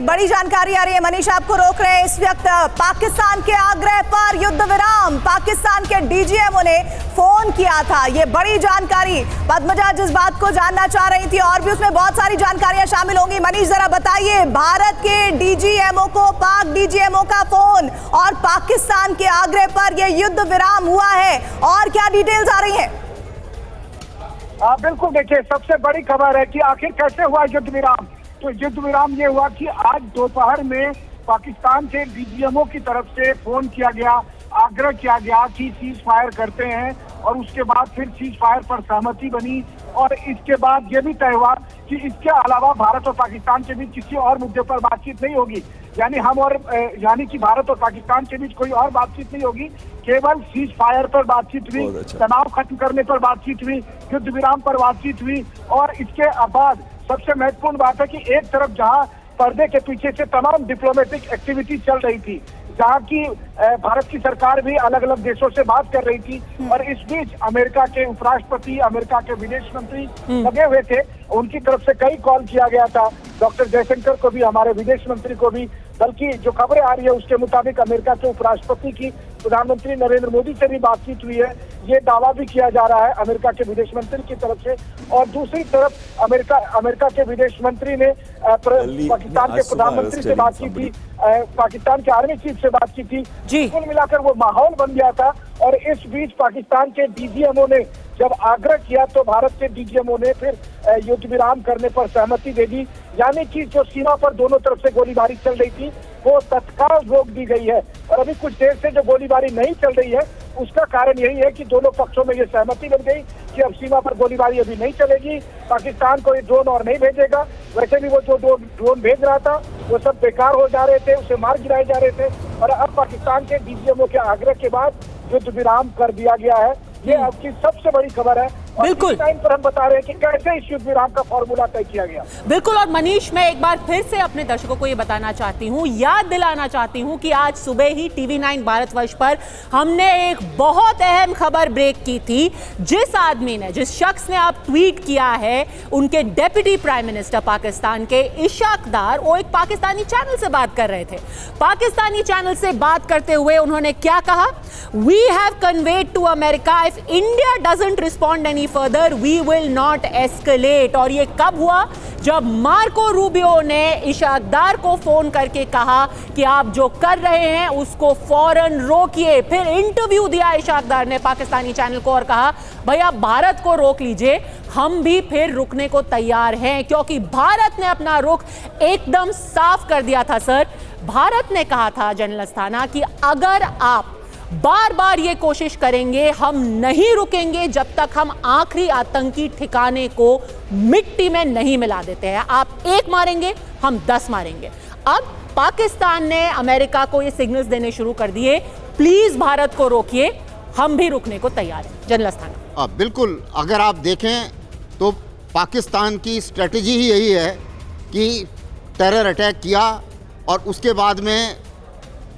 बड़ी जानकारी आ रही है। मनीष आपको रोक रहे हैं इस वक्त। पाकिस्तान के आग्रह पर युद्ध विराम, पाकिस्तान के डीजीएमओ ने फोन किया था। ये बड़ी जानकारी पद्मजा जिस बात को जानना चाह रही थी और भी उसमें बहुत सारी जानकारियां शामिल होंगी। मनीष जरा बताइए, भारत के डीजीएमओ को पाक डीजीएमओ का फोन और पाकिस्तान के आग्रह पर यह युद्ध विराम हुआ है, और क्या डिटेल्स आ रही है? बिल्कुल, देखिए सबसे बड़ी खबर है कि आखिर कैसे हुआ युद्ध विराम। तो युद्ध विराम ये हुआ कि आज दोपहर में पाकिस्तान के डीजीएमओ की तरफ से फोन किया गया, आग्रह किया गया कि सीज फायर करते हैं, और उसके बाद फिर सीज फायर पर सहमति बनी। और इसके बाद ये भी तय हुआ कि इसके अलावा भारत और पाकिस्तान के बीच किसी और मुद्दे पर बातचीत नहीं होगी। यानी कि भारत और पाकिस्तान के बीच कोई और बातचीत नहीं होगी, केवल सीज फायर पर बातचीत हुई, तनाव खत्म करने पर बातचीत हुई, युद्ध विराम पर बातचीत हुई। और इसके बाद सबसे महत्वपूर्ण बात है कि एक तरफ जहां पर्दे के पीछे से तमाम डिप्लोमेटिक एक्टिविटी चल रही थी, जहाँ की भारत की सरकार भी अलग अलग देशों से बात कर रही थी, और इस बीच अमेरिका के उपराष्ट्रपति, अमेरिका के विदेश मंत्री लगे हुए थे। उनकी तरफ से कई कॉल किया गया था, डॉक्टर जयशंकर को भी, हमारे विदेश मंत्री को भी। बल्कि जो खबरें आ रही है उसके मुताबिक अमेरिका के उपराष्ट्रपति की प्रधानमंत्री नरेंद्र मोदी से भी बातचीत हुई है, ये दावा भी किया जा रहा है अमेरिका के विदेश मंत्री की तरफ से। और दूसरी तरफ अमेरिका के विदेश मंत्री ने पाकिस्तान के प्रधानमंत्री से बात की थी, पाकिस्तान के आर्मी चीफ से बात की थी। कुल मिलाकर वो माहौल बन गया था। और इस बीच पाकिस्तान के डीजीएमओ ने जब आग्रह किया तो भारत के डीजीएमओ ने फिर युद्ध विराम करने पर सहमति दे दी। यानी कि जो सीमा पर दोनों तरफ से गोलीबारी चल रही थी वो तत्काल रोक दी गई है। और अभी कुछ देर से जो गोलीबारी नहीं चल रही है उसका कारण यही है कि दोनों पक्षों में ये सहमति बन गई कि अब सीमा पर गोलीबारी अभी नहीं चलेगी, पाकिस्तान को ये ड्रोन और नहीं भेजेगा। वैसे भी वो जो ड्रोन भेज रहा था वो सब बेकार हो जा रहे थे, उसे मार गिराए जा रहे थे। और अब पाकिस्तान के डीजीएमओ के आग्रह के बाद युद्ध विराम कर दिया गया है। ये आपकी सबसे बड़ी खबर है। बिल्कुल, टाइम पर हम बता रहे हैं कि कैसे इस युद्ध विराम का फॉर्मूला तय किया गया। बिल्कुल। और मनीष, मैं एक बार फिर से अपने दर्शकों को ये बताना चाहती हूँ, याद दिलाना चाहती हूँ कि आज सुबह ही TV9 भारतवर्ष पर हमने एक बहुत अहम खबर ब्रेक की थी। जिस शख्स ने आप ट्वीट किया है, उनके डेप्यूटी प्राइम मिनिस्टर पाकिस्तान के इशाक डार, वो एक पाकिस्तानी चैनल से बात कर रहे थे। पाकिस्तानी चैनल से बात करते हुए उन्होंने क्या कहा? We have conveyed to America, if India doesn't respond any further we will not escalate. और ये कब हुआ? जब मार्को रूबियो ने इशाक डार को फोन करके कहा कि आप जो कर रहे हैं उसको फौरन रोकिए। फिर इंटरव्यू दिया इशाक डार ने पाकिस्तानी चैनल को और कहा, भैया भारत को रोक लीजिए, हम भी फिर रुकने को तैयार हैं, क्योंकि भारत ने अपना रुख एकदम साफ कर दिया था। सर, भारत ने कहा था जनरल अस्थाना कि अगर आप बार बार ये कोशिश करेंगे, हम नहीं रुकेंगे जब तक हम आखिरी आतंकी ठिकाने को मिट्टी में नहीं मिला देते हैं। आप एक मारेंगे, हम 10 मारेंगे। अब पाकिस्तान ने अमेरिका को ये सिग्नल्स देने शुरू कर दिए, प्लीज भारत को रोकिए, हम भी रुकने को तैयार हैं। जनरल अस्थाना। बिल्कुल, अगर आप देखें तो पाकिस्तान की स्ट्रेटजी ही यही है कि टेरर अटैक किया और उसके बाद में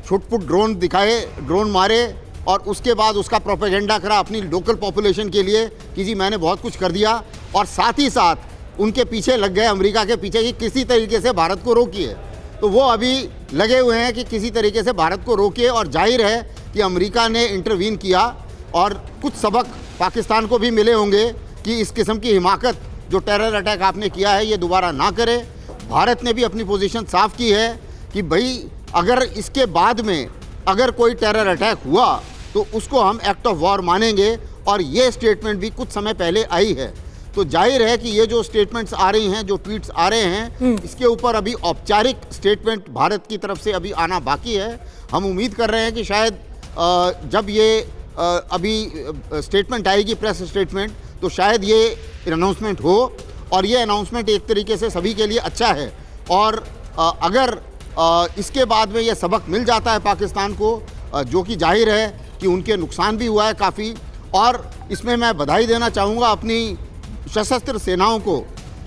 छुटपुट ड्रोन दिखाए, ड्रोन मारे, और उसके बाद उसका प्रोपेगेंडा करा अपनी लोकल पॉपुलेशन के लिए कि जी मैंने बहुत कुछ कर दिया। और साथ ही साथ उनके पीछे लग गए, अमेरिका के पीछे, कि किसी तरीके से भारत को रोकिए। तो वो अभी लगे हुए हैं कि किसी तरीके से भारत को रोकिए। और जाहिर है कि अमेरिका ने इंटरवीन किया और कुछ सबक पाकिस्तान को भी मिले होंगे कि इस किस्म की हिमाकत जो टेरर अटैक आपने किया है ये दोबारा ना करे। भारत ने भी अपनी पोजीशन साफ की है कि भाई अगर इसके बाद में अगर कोई टेरर अटैक हुआ तो उसको हम एक्ट ऑफ वॉर मानेंगे। और ये स्टेटमेंट भी कुछ समय पहले आई है। तो जाहिर है कि ये जो स्टेटमेंट्स आ रही हैं, जो ट्वीट्स आ रहे हैं, इसके ऊपर अभी औपचारिक स्टेटमेंट भारत की तरफ से अभी आना बाकी है। हम उम्मीद कर रहे हैं कि शायद जब ये अभी स्टेटमेंट आएगी, प्रेस स्टेटमेंट, तो शायद ये अनाउंसमेंट हो। और ये अनाउंसमेंट एक तरीके से सभी के लिए अच्छा है। और अगर इसके बाद में ये सबक मिल जाता है पाकिस्तान को, जो कि जाहिर है कि उनके नुकसान भी हुआ है काफ़ी। और इसमें मैं बधाई देना चाहूँगा अपनी सशस्त्र सेनाओं को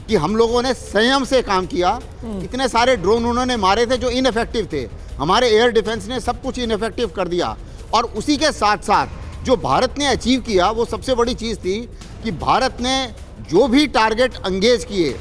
कि हम लोगों ने संयम से काम किया। इतने सारे ड्रोन उन्होंने मारे थे जो इनफेक्टिव थे, हमारे एयर डिफेंस ने सब कुछ इनफेक्टिव कर दिया। और उसी के साथ साथ जो भारत ने अचीव किया वो सबसे बड़ी चीज़ थी कि भारत ने जो भी टारगेट एंगेज किए